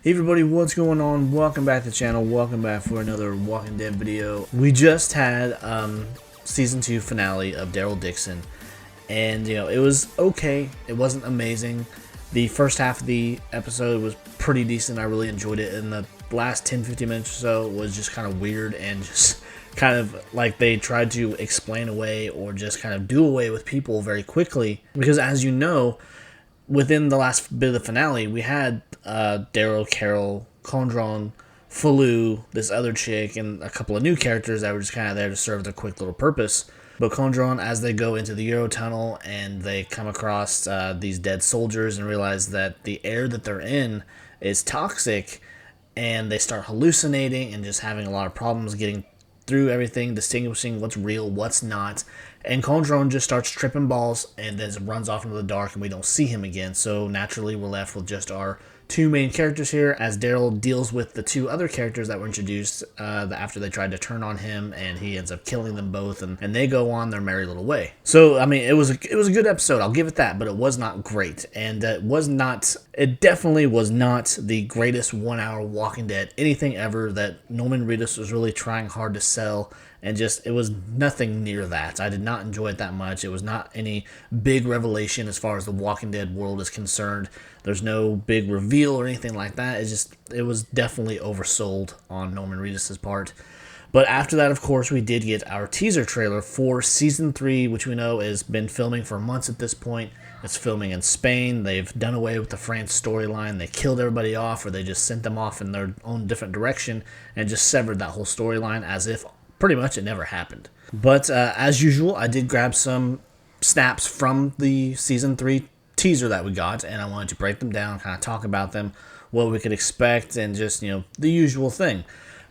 Hey everybody, what's going on? Welcome back to the channel. Welcome back for another Walking Dead video. We just had season 2 finale of Daryl Dixon, and it was okay. It wasn't amazing. The first half of the episode was pretty decent. I really enjoyed it, and the last 10-15 minutes or so was just kind of weird and just kind of like they tried to explain away or just kind of do away with people very quickly, because as you know, within the last bit of the finale, we had Daryl, Carol, Condron, Falu, this other chick, and a couple of new characters that were just kind of there to serve their quick little purpose. But Condron, as they go into the Eurotunnel and they come across these dead soldiers and realize that the air that they're in is toxic, and they start hallucinating and just having a lot of problems getting through everything, distinguishing what's real, what's not. And Condron just starts tripping balls and then runs off into the dark, and we don't see him again. So naturally, we're left with just our two main characters here, as Daryl deals with the two other characters that were introduced after they tried to turn on him, and he ends up killing them both, and they go on their merry little way. So I mean, it was a good episode, I'll give it that, but it was not great, and it definitely was not the greatest 1 hour Walking Dead anything ever that Norman Reedus was really trying hard to sell. And just, it was nothing near that. I did not enjoy it that much. It was not any big revelation as far as the Walking Dead world is concerned. There's no big reveal or anything like that. It was definitely oversold on Norman Reedus' part. But after that, of course, we did get our teaser trailer for Season 3, which we know has been filming for months at this point. It's filming in Spain. They've done away with the France storyline. They killed everybody off, or they just sent them off in their own different direction and just severed that whole storyline as if pretty much it never happened. But as usual, I did grab some snaps from the Season 3 teaser that we got, and I wanted to break them down, kind of talk about them, what we could expect, and just, the usual thing.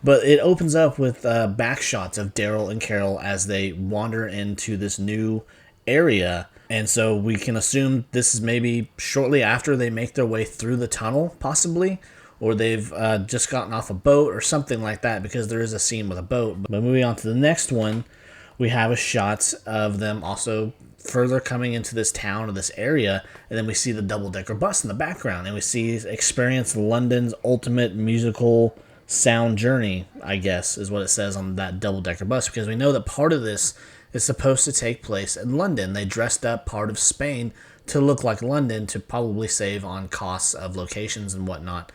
But it opens up with back shots of Daryl and Carol as they wander into this new area. And so we can assume this is maybe shortly after they make their way through the tunnel, possibly, or they've just gotten off a boat or something like that, because there is a scene with a boat. But moving on to the next one, we have a shot of them also further coming into this town or this area, and then we see the double-decker bus in the background, and we experience London's ultimate musical sound journey, I guess, is what it says on that double-decker bus, because we know that part of this is supposed to take place in London. They dressed up part of Spain to look like London to probably save on costs of locations and whatnot.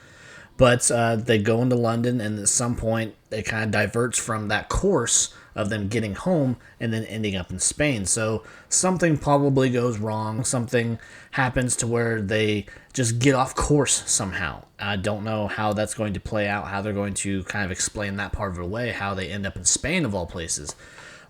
But they go into London, and at some point, it kind of diverts from that course of them getting home and then ending up in Spain. So something probably goes wrong. Something happens to where they just get off course somehow. I don't know how that's going to play out, how they're going to kind of explain that part of it away, how they end up in Spain of all places.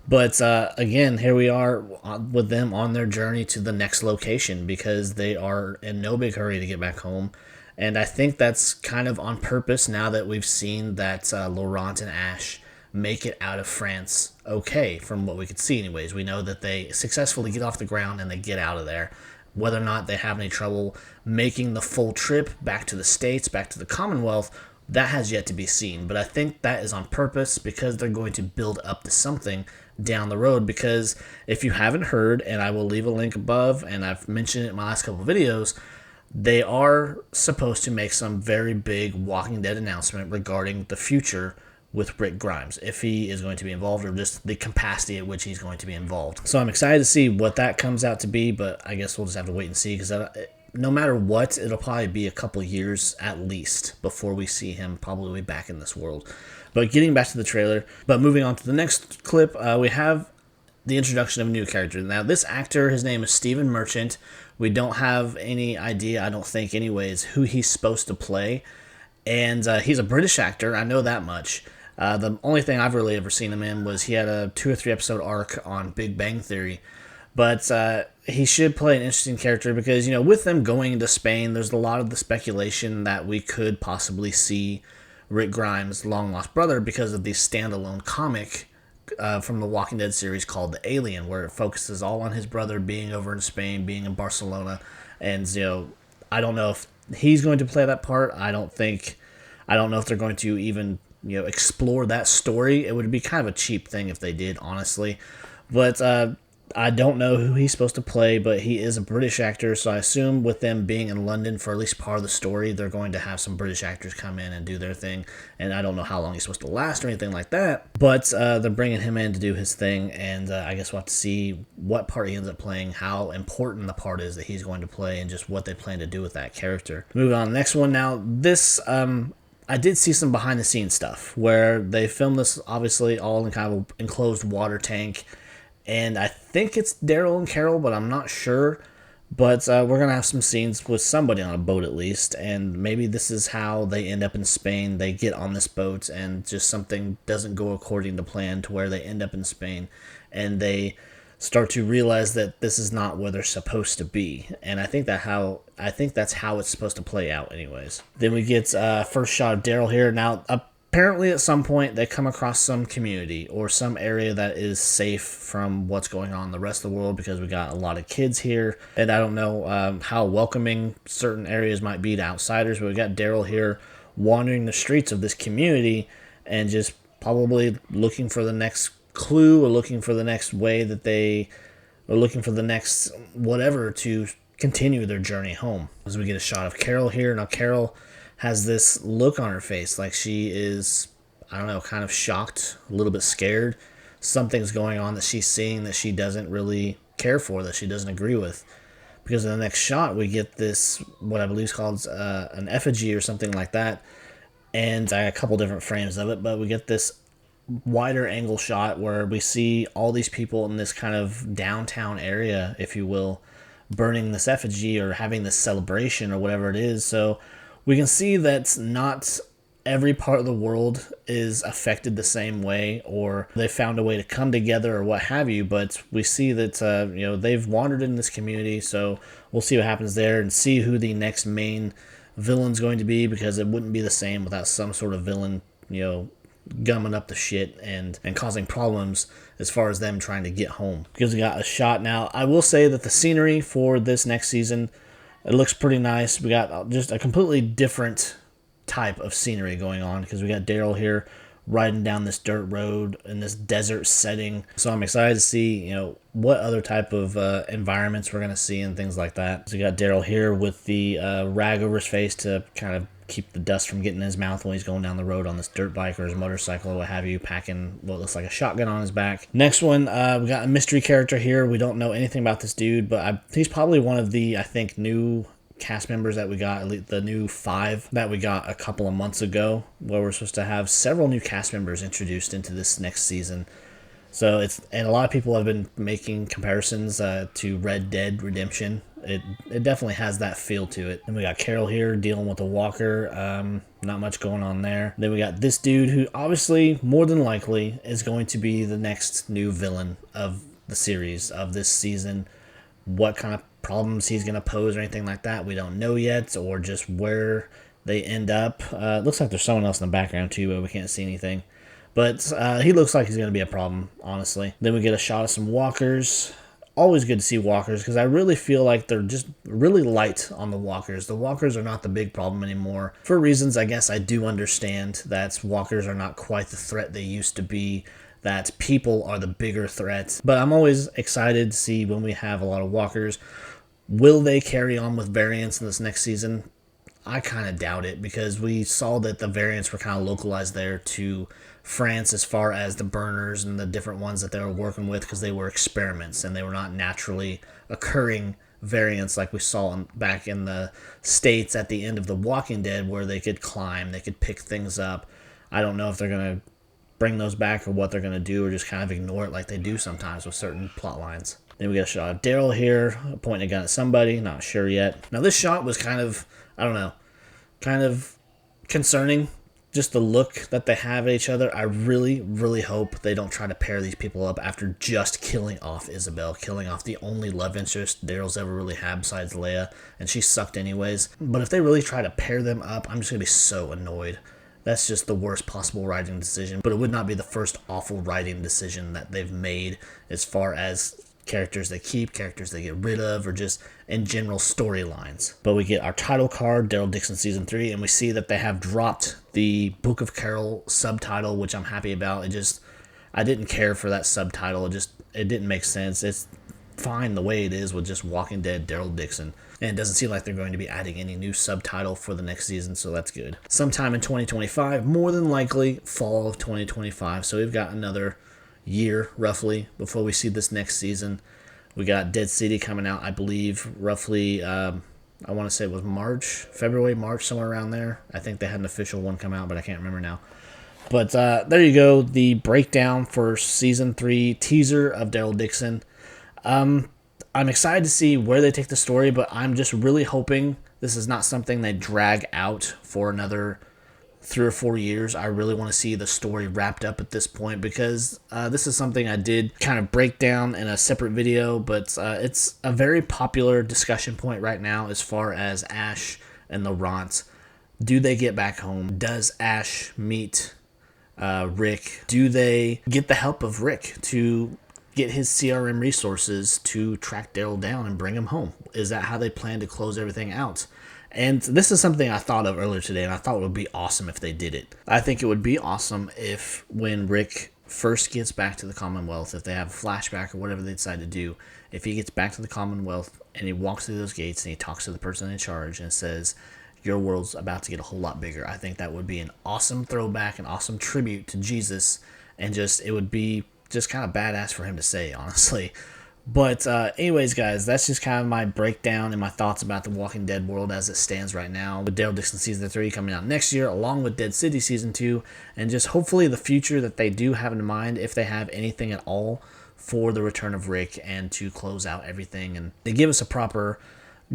But again, here we are with them on their journey to the next location, because they are in no big hurry to get back home. And I think that's kind of on purpose now that we've seen that Laurent and Ash make it out of France okay, from what we could see anyways. We know that they successfully get off the ground and they get out of there. Whether or not they have any trouble making the full trip back to the States, back to the Commonwealth, that has yet to be seen. But I think that is on purpose, because they're going to build up to something down the road. Because if you haven't heard, and I will leave a link above, and I've mentioned it in my last couple of videos, they are supposed to make some very big Walking Dead announcement regarding the future with Rick Grimes, if he is going to be involved, or just the capacity at which he's going to be involved. So I'm excited to see what that comes out to be, but I guess we'll just have to wait and see, because no matter what, it'll probably be a couple years at least before we see him probably back in this world. But getting back to the trailer, but moving on to the next clip, we have the introduction of a new character. Now, this actor, his name is Stephen Merchant. We don't have any idea, I don't think anyways, who he's supposed to play. And he's a British actor, I know that much. The only thing I've really ever seen him in was he had a 2 or 3 episode arc on Big Bang Theory. But he should play an interesting character, because, with them going into Spain, there's a lot of the speculation that we could possibly see Rick Grimes' long-lost brother, because of the standalone comic from the Walking Dead series called The Alien, where it focuses all on his brother being over in Spain, being in Barcelona, and I don't know if he's going to play that part. I don't know if they're going to even explore that story. It would be kind of a cheap thing if they did, honestly. But I don't know who he's supposed to play, but he is a British actor, so I assume with them being in London for at least part of the story, they're going to have some British actors come in and do their thing. And I don't know how long he's supposed to last or anything like that, but they're bringing him in to do his thing, and I guess we'll have to see what part he ends up playing, how important the part is that he's going to play, and just what they plan to do with that character. Moving on to the next one now. This, I did see some behind the scenes stuff where they filmed this obviously all in kind of an enclosed water tank. And I think it's Daryl and Carol, but I'm not sure. But we're going to have some scenes with somebody on a boat at least. And maybe this is how they end up in Spain. They get on this boat and just something doesn't go according to plan to where they end up in Spain. And they start to realize that this is not where they're supposed to be. And I think that's how it's supposed to play out anyways. Then we get first shot of Daryl here. Now, apparently at some point they come across some community or some area that is safe from what's going on in the rest of the world, because we got a lot of kids here, and I don't know how welcoming certain areas might be to outsiders, but we got Daryl here wandering the streets of this community and just probably looking for the next clue or looking for the next way that they are looking for the next whatever to continue their journey home. As we get a shot of Carol here. Now Carol has this look on her face like she is, I don't know, kind of shocked, a little bit scared. Something's going on that she's seeing that she doesn't really care for, that she doesn't agree with. Because in the next shot, we get this, what I believe is called an effigy or something like that. And I got a couple different frames of it, but we get this wider angle shot where we see all these people in this kind of downtown area, if you will, burning this effigy or having this celebration or whatever it is. So we can see that not every part of the world is affected the same way, or they found a way to come together or what have you, but we see that they've wandered in this community, so we'll see what happens there and see who the next main villain's going to be, because it wouldn't be the same without some sort of villain, gumming up the shit and causing problems as far as them trying to get home. Because we got a shot now. I will say that the scenery for this next season, it looks pretty nice. We got just a completely different type of scenery going on, because we got Daryl here riding down this dirt road in this desert setting. So I'm excited to see, what other type of environments we're going to see and things like that. So we got Daryl here with the rag over his face to kind of keep the dust from getting in his mouth when he's going down the road on this dirt bike or his motorcycle or what have you, packing what looks like a shotgun on his back. Next one, we got a mystery character here. We don't know anything about this dude, but he's probably one of the, I think, new cast members that we got, at least the new 5 that we got a couple of months ago, where we're supposed to have several new cast members introduced into this next season. So and a lot of people have been making comparisons to Red Dead Redemption. It definitely has that feel to it. Then we got Carol here dealing with a walker. Not much going on there. Then we got this dude who obviously, more than likely, is going to be the next new villain of the series, of this season. What kind of problems he's going to pose or anything like that, we don't know yet, or just where they end up. It looks like there's someone else in the background too, but we can't see anything. But he looks like he's going to be a problem, honestly. Then we get a shot of some walkers. Always good to see walkers, because I really feel like they're just really light on the walkers. The walkers are not the big problem anymore. For reasons I guess I do understand that walkers are not quite the threat they used to be, that people are the bigger threat. But I'm always excited to see when we have a lot of walkers. Will they carry on with variants in this next season? I kind of doubt it, because we saw that the variants were kind of localized there to France as far as the burners and the different ones that they were working with, because they were experiments and they were not naturally occurring variants like we saw back in the States at the end of The Walking Dead, where they could climb, they could pick things up. I don't know if they're going to bring those back or what they're going to do, or just kind of ignore it like they do sometimes with certain plot lines. Then we get a shot of Daryl here pointing a gun at somebody, not sure yet. Now this shot was kind of, I don't know, kind of concerning. Just the look that they have at each other. I really, really hope they don't try to pair these people up after just killing off Isabel, killing off the only love interest Daryl's ever really had besides Leia, and she sucked anyways. But if they really try to pair them up, I'm just going to be so annoyed. That's just the worst possible writing decision, but it would not be the first awful writing decision that they've made as far as characters they keep, characters they get rid of, or just in general storylines. But we get our title card, Daryl Dixon Season 3, and we see that they have dropped the Book of Carol subtitle, which I'm happy about. I didn't care for that subtitle. It didn't make sense. fine the way it is with just Walking Dead Daryl Dixon. And it doesn't seem like they're going to be adding any new subtitle for the next season, so that's good. Sometime in 2025, more than likely fall of 2025. So we've got another year, roughly, before we see this next season. We got Dead City coming out, I believe, roughly, I want to say it was February, March, somewhere around there. I think they had an official one come out, but I can't remember now. But there you go, the breakdown for Season 3 teaser of Daryl Dixon. I'm excited to see where they take the story, but I'm just really hoping this is not something they drag out for another 3 or 4 years. I really want to see the story wrapped up at this point, because this is something I did kind of break down in a separate video, but it's a very popular discussion point right now as far as Ash and the Ronts. Do they get back home? Does Ash meet Rick? Do they get the help of Rick to get his CRM resources to track Daryl down and bring him home? Is that how they plan to close everything out? And this is something I thought of earlier today, and I thought it would be awesome if they did it. I think it would be awesome if, when Rick first gets back to the Commonwealth, if they have a flashback or whatever they decide to do, if he gets back to the Commonwealth and he walks through those gates and he talks to the person in charge and says, your world's about to get a whole lot bigger. I think that would be an awesome throwback, an awesome tribute to Jesus, and it would be just kind of badass for him to say, honestly. But anyways, guys, that's just kind of my breakdown and my thoughts about the Walking Dead world as it stands right now, with Daryl Dixon Season 3 coming out next year, along with Dead City Season 2, and just hopefully the future that they do have in mind, if they have anything at all, for the return of Rick and to close out everything. And they give us a proper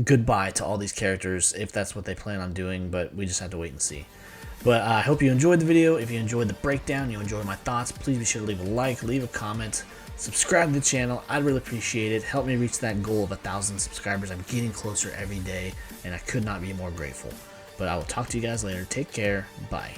goodbye to all these characters, if that's what they plan on doing, but we just have to wait and see. But I hope you enjoyed the video. If you enjoyed the breakdown, you enjoyed my thoughts, please be sure to leave a like, leave a comment, subscribe to the channel. I'd really appreciate it. Help me reach that goal of 1,000 subscribers. I'm getting closer every day, and I could not be more grateful. But I will talk to you guys later. Take care. Bye.